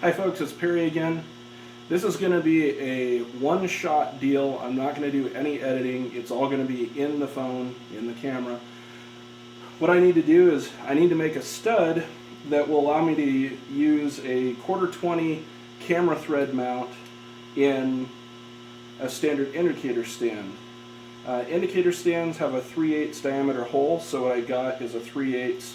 Hi folks, it's Perry again. This is going to be a one-shot deal. I'm not going to do any editing. It's all going to be in the phone, in the camera. What I need to do is I need to make a stud that will allow me to use a 1/4-20 camera thread mount in a standard indicator stand. Indicator stands have a 3/8 diameter hole, so what I got is a 3/8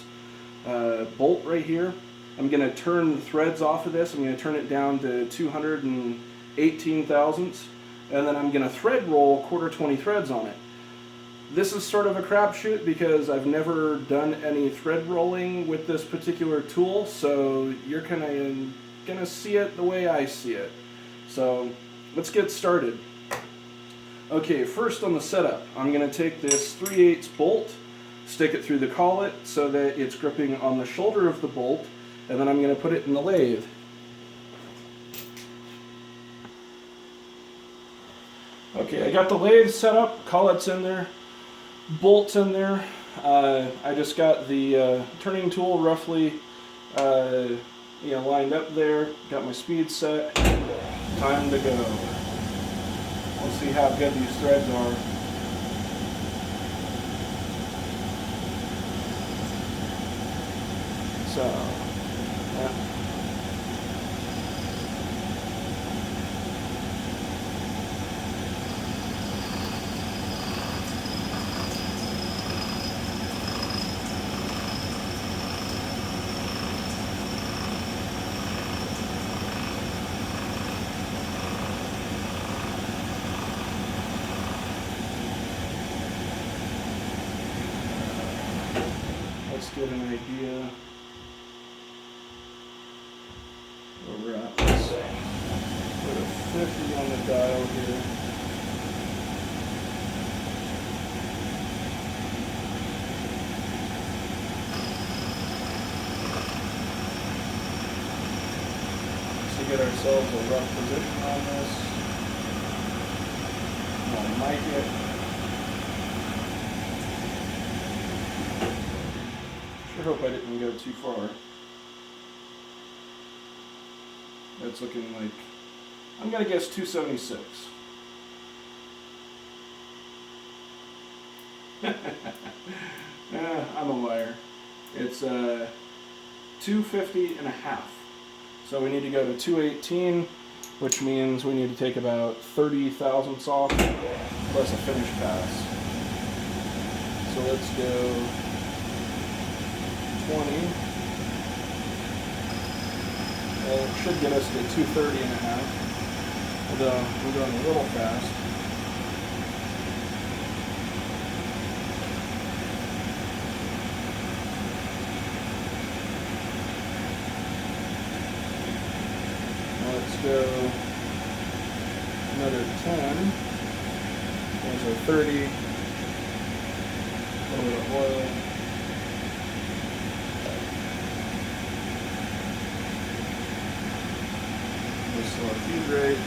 bolt right here. I'm going to turn the threads off of this. I'm going to turn it down to 218 thousandths, and then I'm going to thread roll 1/4-20 threads on it. This is sort of a crapshoot because I've never done any thread rolling with this particular tool, so you're kind of going to see it the way I see it. So let's get started. Okay, first on the setup, I'm going to take this 3/8 bolt, stick it through the collet so that it's gripping on the shoulder of the bolt, and then I'm going to put it in the lathe. Okay, I got the lathe set up, collet's in there, bolts in there. I just got the turning tool roughly lined up there, got my speed set, time to go. We'll see how good these threads are. So, yeah. Let's get an idea where we're at. Let's put a 50 on the dial here. Just to get ourselves a rough position on this. I'll mic it. Sure hope I didn't go too far. That's looking like, I'm going to guess 276. I'm a liar. It's 250 and a half. So we need to go to 218, which means we need to take about 30 thousandths off plus a finish pass. So let's go 20. Well, it should get us to 230 and a half. Although we're going a little fast. Now let's go another 10. There's our 30. A little bit of oil. Slow feed rate.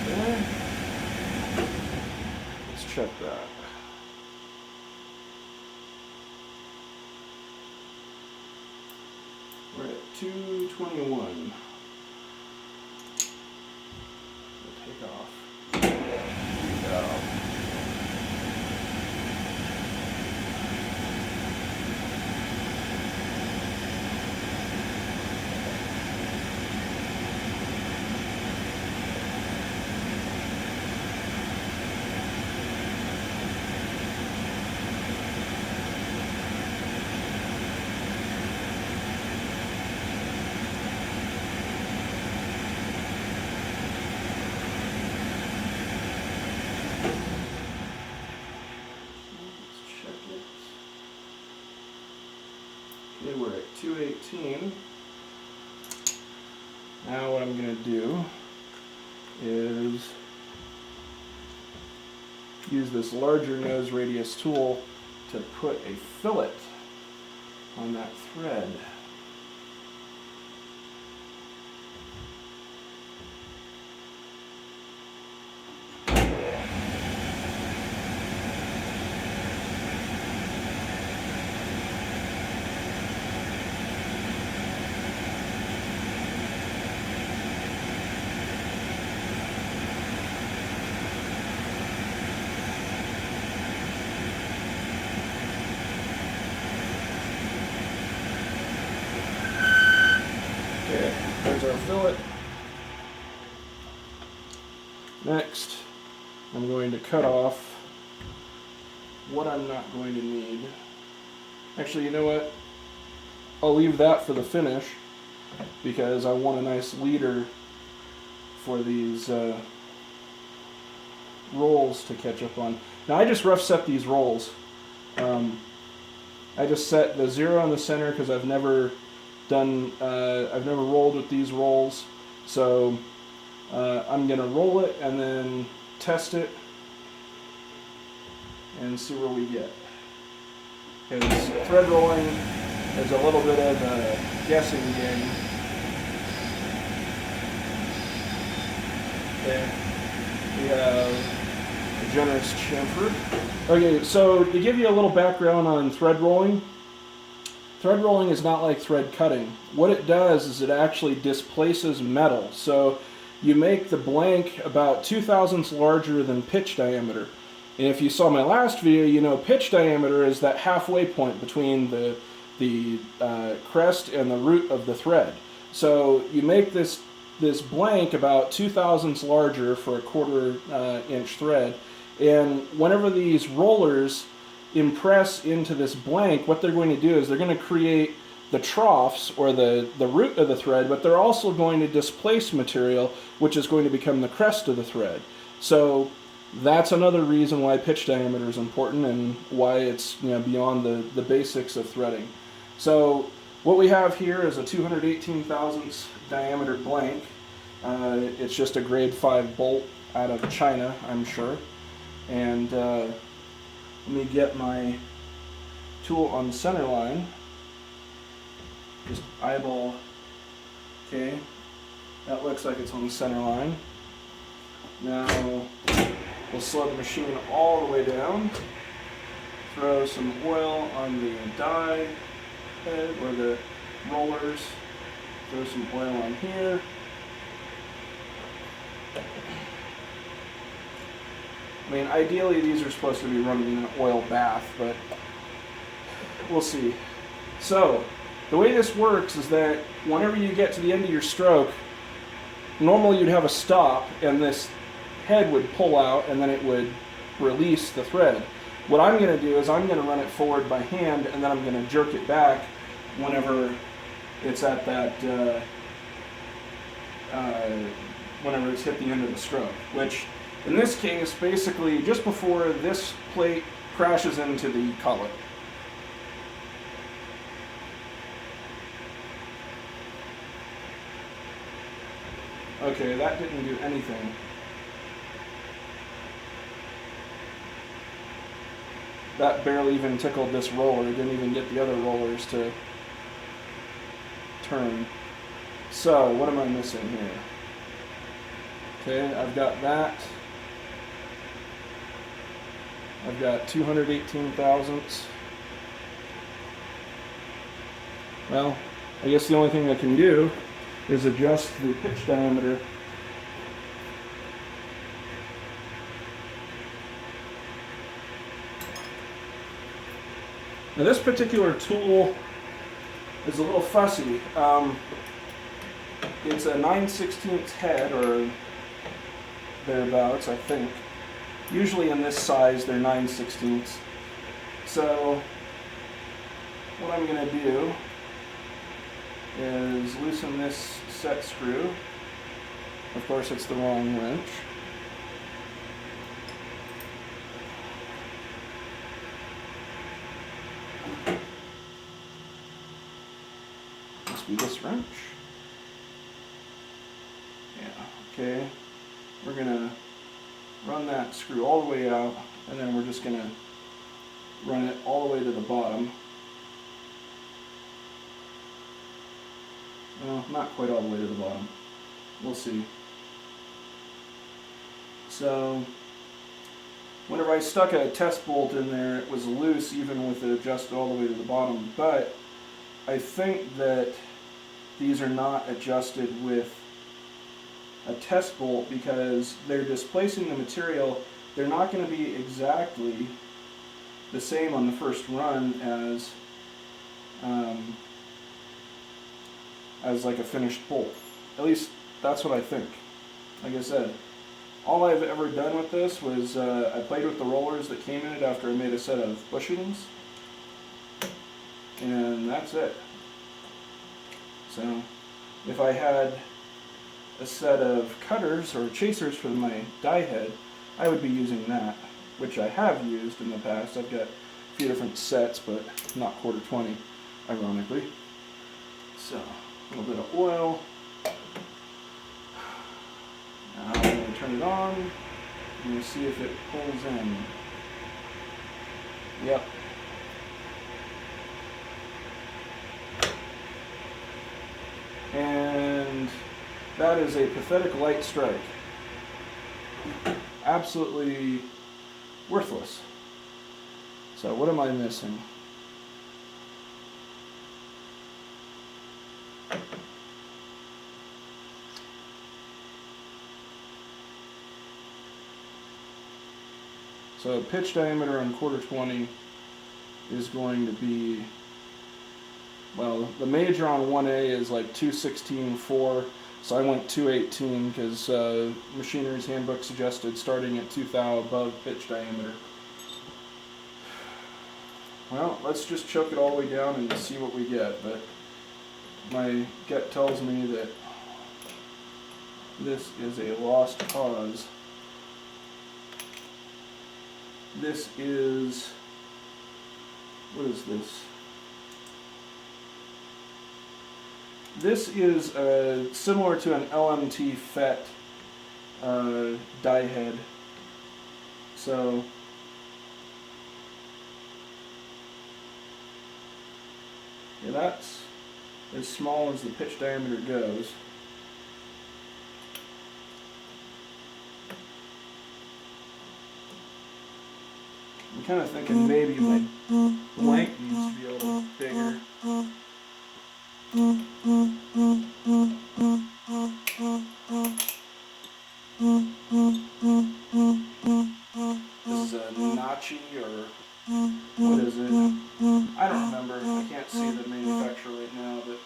Okay. Let's check that. We're at 221. We'll take off. There we go. Okay, we're at 218. Now what I'm going to do is use this larger nose radius tool to put a fillet on that thread. There's our fillet. Next, I'm going to cut off what I'm not going to need. Actually, you know what? I'll leave that for the finish because I want a nice leader for these rolls to catch up on. Now I just rough set these rolls. I just set the 0 in the center because I've never rolled with these rolls, so I'm gonna roll it and then test it and see where we get. Because thread rolling is a little bit of a guessing game. Okay, we have a generous chamfer. Okay, so to give you a little background on thread rolling. Thread rolling is not like thread cutting. What it does is it actually displaces metal. So you make the blank about 2/1000ths larger than pitch diameter. And if you saw my last video, you know pitch diameter is that halfway point between the crest and the root of the thread. So you make this blank about 2/1000ths larger for a 1/4 inch thread. And whenever these rollers impress into this blank, what they're going to do is they're going to create the troughs or the root of the thread, but they're also going to displace material, which is going to become the crest of the thread. So that's another reason why pitch diameter is important and why it's beyond the basics of threading. So what we have here is a 218/1000ths diameter blank. It's just a grade 5 bolt out of China, I'm sure. And let me get my tool on the center line. Just eyeball. Okay, that looks like it's on the center line. Now we'll slow the machine all the way down. Throw some oil on the die head or the rollers. Throw some oil on here. I mean, ideally these are supposed to be running in an oil bath, but we'll see. So, the way this works is that whenever you get to the end of your stroke, normally you'd have a stop and this head would pull out and then it would release the thread. What I'm going to do is I'm going to run it forward by hand and then I'm going to jerk it back whenever it's at that, whenever it's hit the end of the stroke, which in this case, basically just before this plate crashes into the collet. Okay, that didn't do anything. That barely even tickled this roller. It didn't even get the other rollers to turn. So, what am I missing here? Okay, I've got that. I've got 218/1000ths. Well, I guess the only thing I can do is adjust the pitch diameter. Now this particular tool is a little fussy. It's a 9/16 head or thereabouts, I think. Usually in this size they're 9/16. So what I'm going to do is loosen this set screw. Of course it's the wrong wrench. Must be this wrench. Yeah, okay. We're going to run that screw all the way out, and then we're just going to run it all the way to the bottom. Well, not quite all the way to the bottom. We'll see. So, whenever I stuck a test bolt in there, it was loose even with it adjusted all the way to the bottom. But I think that these are not adjusted with a test bolt because they're displacing the material. They're not going to be exactly the same on the first run as like a finished bolt. At least that's what I think. Like I said, all I've ever done with this was I played with the rollers that came in it after I made a set of bushings, and that's it. So if I had a set of cutters or chasers for my die head, I would be using that, which I have used in the past. I've got a few different sets, but not 1/4-20, ironically. So a little bit of oil. Now I'm going to turn it on and we'll see if it pulls in. Yep. And that is a pathetic light strike. Absolutely worthless. So what am I missing? So pitch diameter on 1/4-20 is going to be, well, the major on 1A is like 216.4, so I went 218 because Machinery's Handbook suggested starting at 2 thou above pitch diameter. Well, let's just choke it all the way down and see what we get, but my gut tells me that this is a lost cause. This is, what is this? This is similar to an LMT FET die head. So yeah, that's as small as the pitch diameter goes. I'm kind of thinking maybe my blank needs to be a little bigger. This is a Nachi or what is it? I don't remember. I can't see the manufacturer right now, but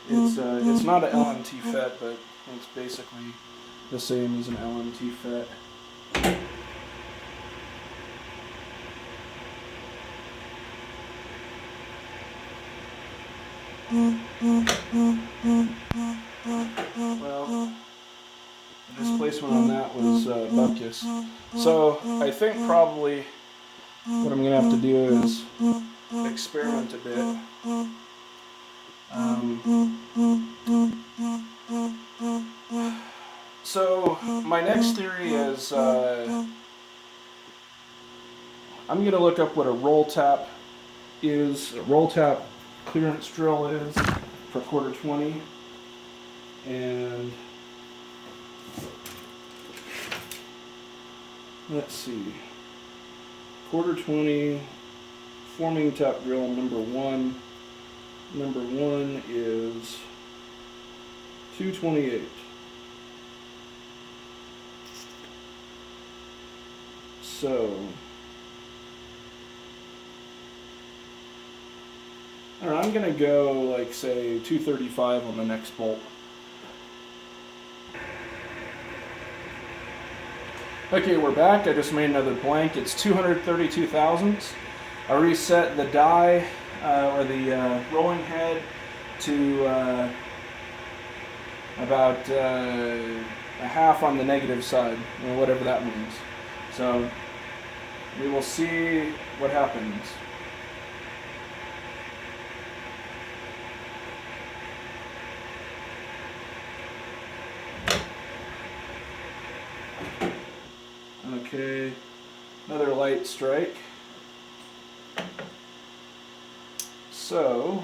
it's not an LMT FET, but it's basically the same as an LMT FET. Well, the displacement on that was buckus. So I think probably what I'm going to have to do is experiment a bit. So my next theory is I'm going to look up what a roll tap is, a roll tap clearance drill is for 1/4-20, and let's see, 1/4-20 forming tap drill number one. Number one is 228. So I don't know, I'm going to go like say 235 on the next bolt. Okay, we're back. I just made another blank. It's 232 thousandths. I reset the die or the rolling head to about a half on the negative side, or whatever that means. So we will see what happens. Okay, another light strike. So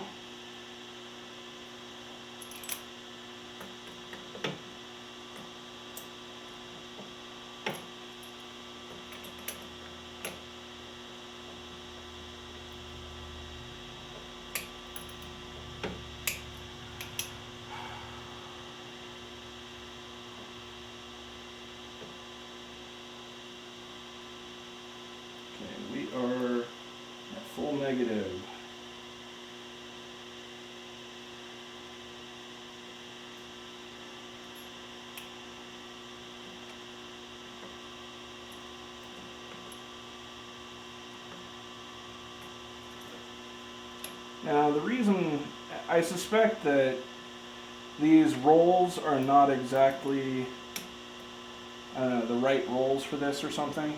we are at full negative. Now the reason, I suspect that these rolls are not exactly, I don't know, the right rolls for this or something.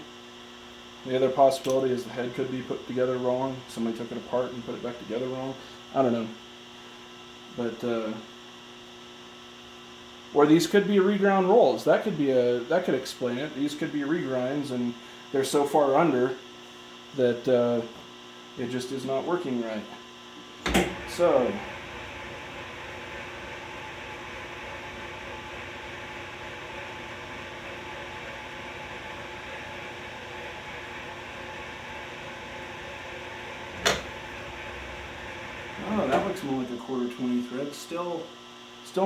The other possibility is the head could be put together wrong. Somebody took it apart and put it back together wrong. I don't know. But or these could be reground rolls. That could explain it. These could be regrinds, and they're so far under that it just is not working right. So oh, that looks more like a 1/4 thread. Still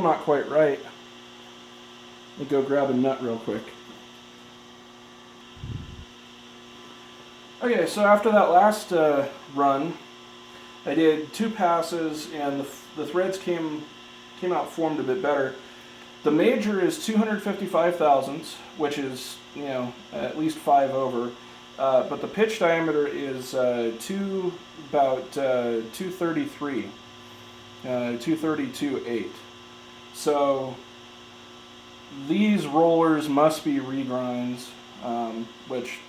not quite right. Let me go grab a nut real quick. Okay, so after that last run, I did 2 passes, and the threads came out formed a bit better. The major is 255 thousandths, which is, you know, at least 5 over. But the pitch diameter is about 233, 232.8. So these rollers must be regrinds, which,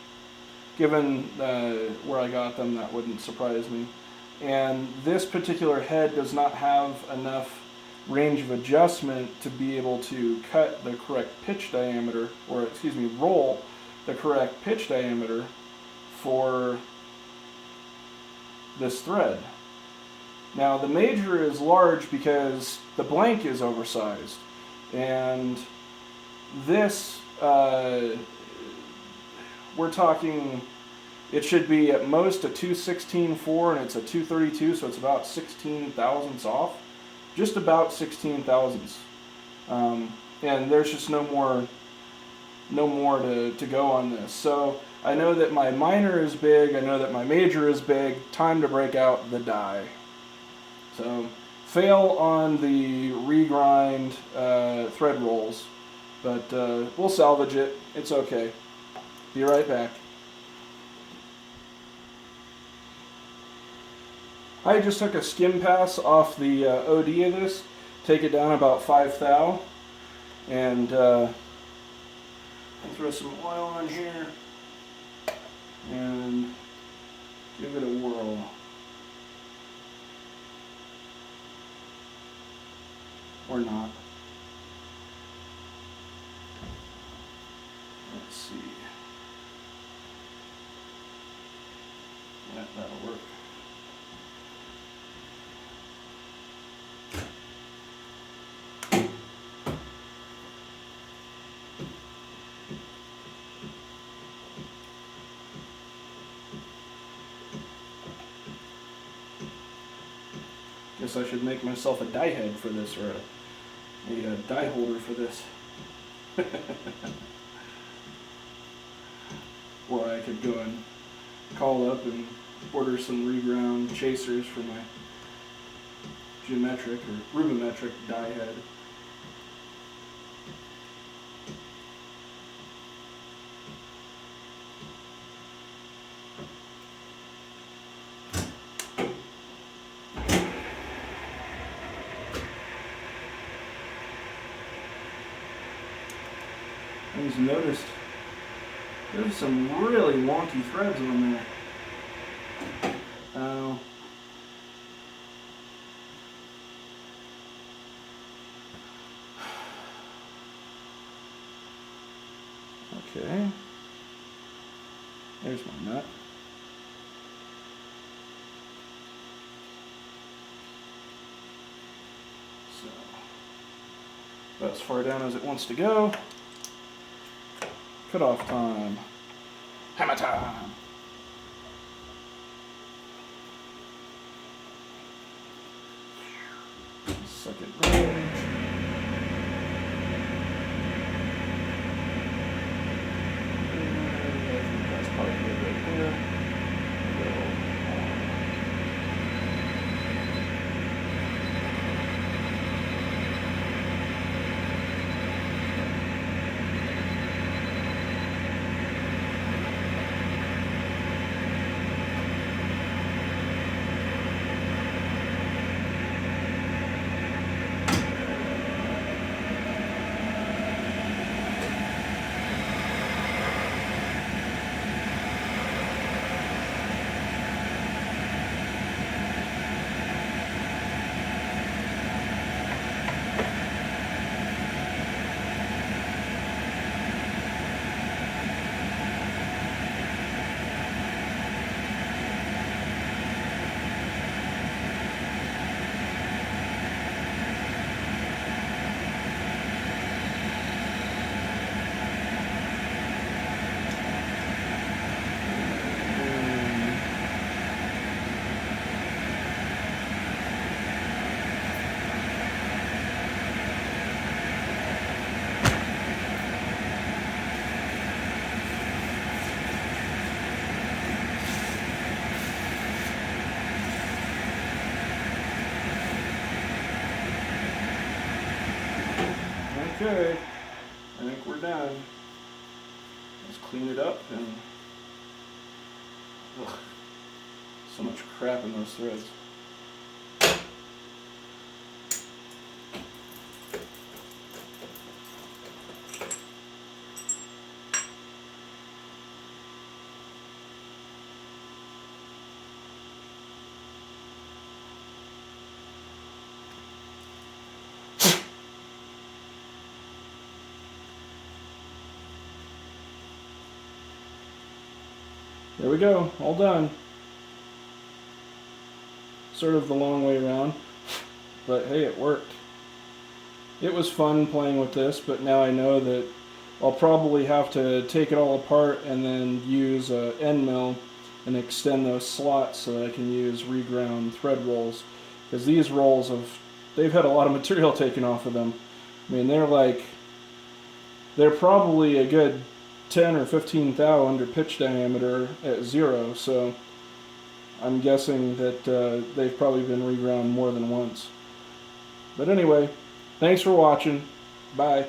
given where I got them, that wouldn't surprise me. And this particular head does not have enough range of adjustment to be able to cut the correct pitch diameter, or excuse me, roll the correct pitch diameter for this thread. Now the major is large because the blank is oversized, and this we're talking, it should be at most a 216.4, and it's a 232, so it's about 16 thousandths off, just about 16 thousandths. And there's just no more to go on this. So I know that my minor is big, I know that my major is big, time to break out the die. So fail on the regrind thread rolls, but we'll salvage it, it's okay. Be right back. I just took a skim pass off the OD of this, take it down about 5 thou, and throw some oil on here and give it a whirl. Or not. Let's see. Yeah, that'll work. Guess I should make myself a die head for this, or a die holder for this. Or I could go and call up and order some reground chasers for my geometric or rubimetric die head. I just noticed there's some really wonky threads on there. Oh. Okay. There's my nut. about as far down as it wants to go. Cut off time. Hammer time. Second range. That's probably good right there. Okay, I think we're done. Let's clean it up and ugh, so much crap in those threads. There we go, all done. Sort of the long way around, but hey, it worked. It was fun playing with this, but now I know that I'll probably have to take it all apart and then use an end mill and extend those slots so that I can use reground thread rolls. Because these rolls they've had a lot of material taken off of them. I mean, they're probably a good 10 or 15 thou under pitch diameter at 0, so I'm guessing that they've probably been reground more than once. But anyway, thanks for watching. Bye.